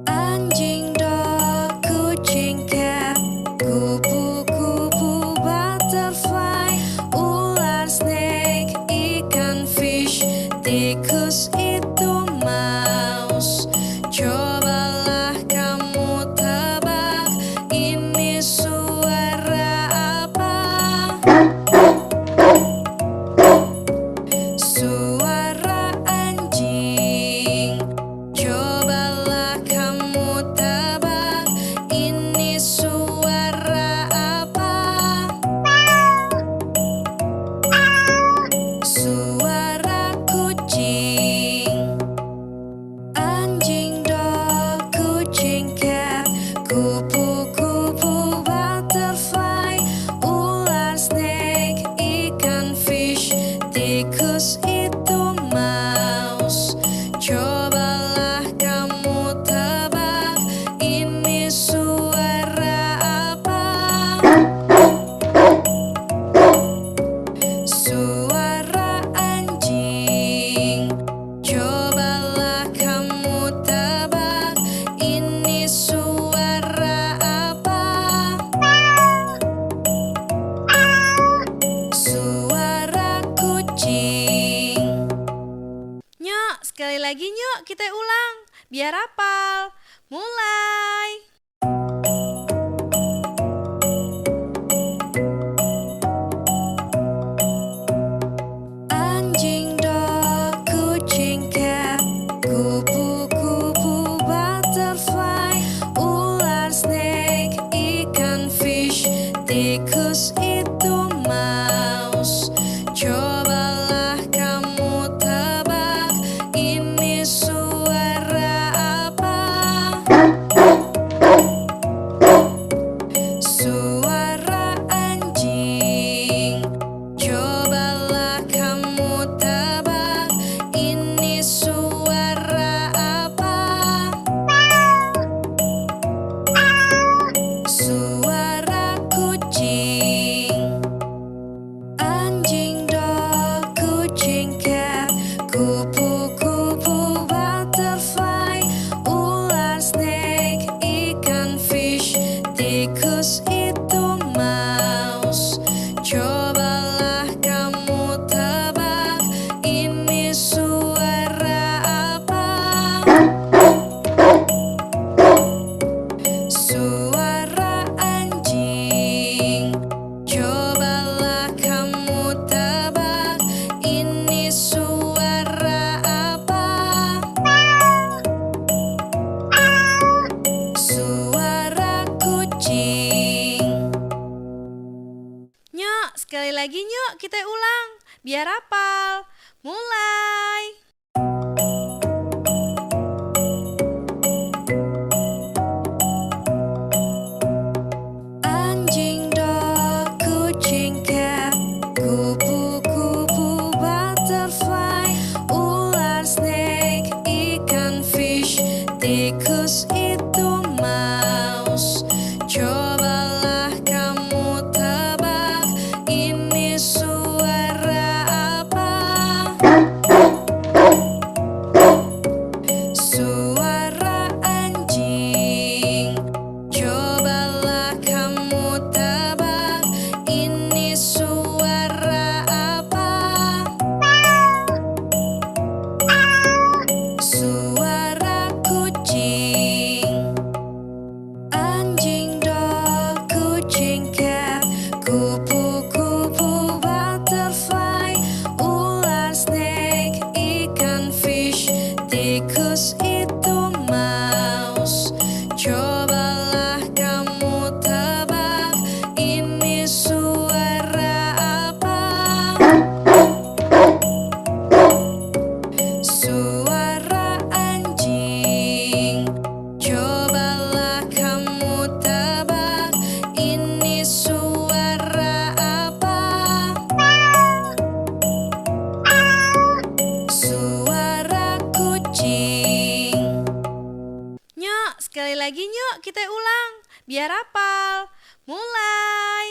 Anjing, dog, kucing, cat, kupu-kupu, butterfly, ular, snake, ikan, fish, tikus itu mouse. Cobalah kamu tebak, ini suara apa? Suara anjing. Cobalah kamu tebak, ini suara apa? Suara kucing. Anjing, dog, kucing, cat, kupu-kupu, butterfly, ular, snake, ikan, fish, tikus itu mouse. Cobalah kamu tebak, ini suara apa? Suara anjing. Cobalah kamu tebak, ini suara apa? Suara kucing. Nyok, sekali lagi nyok, kita ulang biar hafal. Mulai. Anjing, dog, kucing, cat, kupu-kupu, butterfly, ular, snake, ikan, fish, tikus itu mouse. Cobalah kamu tebak, ini suara apa? Suara anjing. Cobalah kamu tebak, ini suara apa? Suara kucing. Anjing, dog, kucing, cat, kupu-kupu, butterfly, ular, snake, ikan, fish, tikus itu mouse. Cobalah kamu tebak, ini suara apa? Suara anjing. Cobalah kamu tebak, ini suara apa? Suara kucing. Nyok, sekali lagi nyok, kita ulang biar hafal. Mulai. Anjing, dog, kucing, cat, kupu-kupu, butterfly, ular, snake, ikan, fish, tikus itu mouse. Cobalah kamu tebak, ini suara apa? biar hafal. Mulai.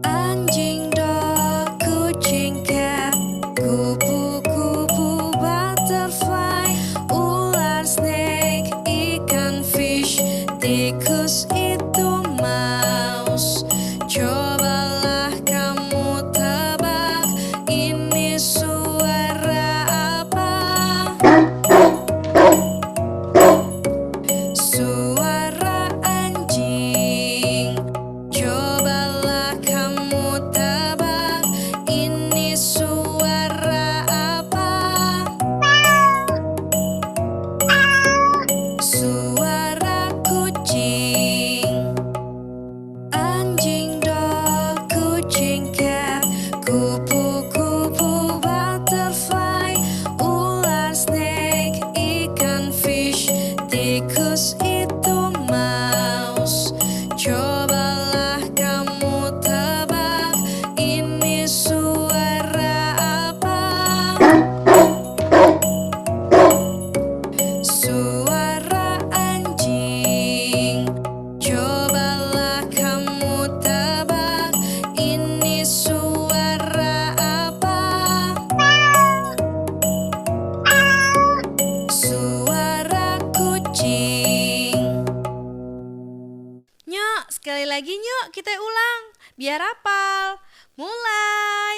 Anjing, dog, kucing, cat, kupu-kupu, butterfly, ular, snake, ikan, fish, tikus itu mouse. Cobalah kamu tebak, ini suara apa? Suara anjing. Cobalah kamu tebak, ini suara apa? Suara kucing. Anjing, dog, kucing, cat, kupu-kupu, butterfly, ular, snake, ikan, fish, tikus itu mouse. Cobalah kamu tebak, ini suara apa? Suara anjing. Cobalah kamu tebak, ini suara apa? Suara kucing. Nyok, sekali lagi nyok, kita ulang biar hafal. Mulai.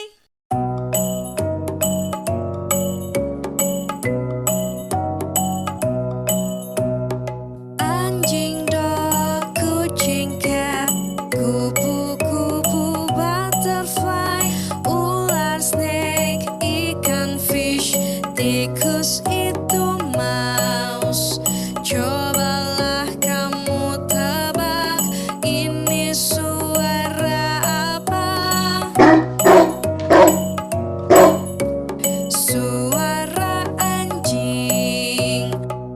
Anjing, dog, kucing, cat, kupu-kupu, butterfly, ular, snake, ikan, fish, tikus itu mouse. Cobalah kamu tebak, ini suara apa? Suara anjing.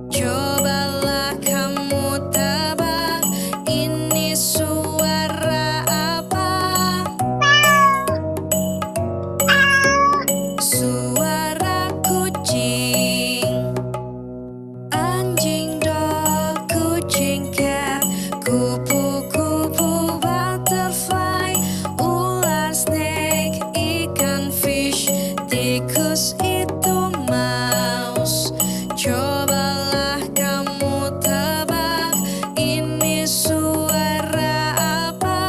Cobalah kamu tebak, ini suara apa? Suara kucing. Anjing, dog, kucing, cat, kupu-kupu, butterfly, ular, snake, ikan, fish, tikus itu mouse. Cobalah kamu tebak, ini suara apa?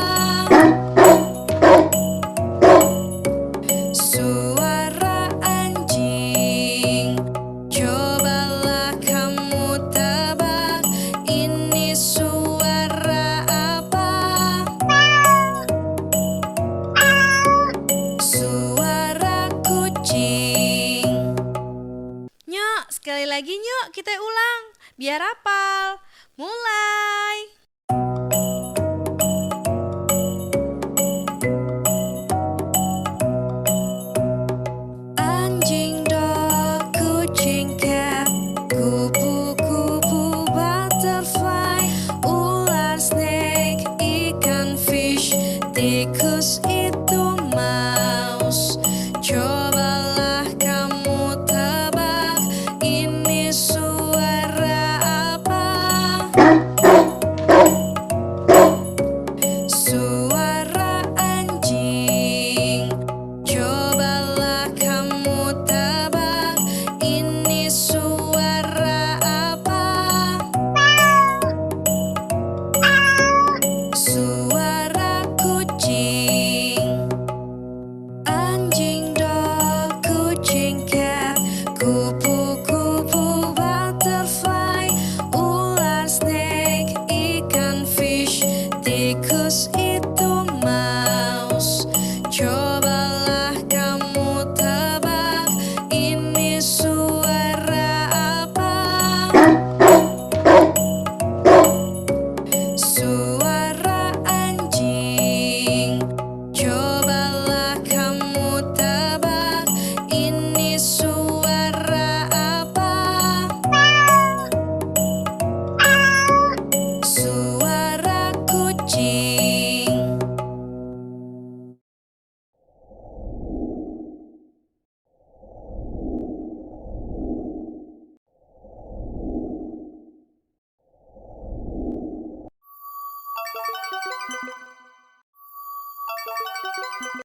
Suara anjing. Cobalah kamu tebak, ini suara apa? Suara kucing. Nyok, sekali lagi nyok, kita ulang biar hafal. Mulai. Anjing, dog, kucing, cat, kupu-kupu, butterfly, ular, snake, ikan, fish, tikus itu mouse. Cobalah kamu tebak, ini suara apa?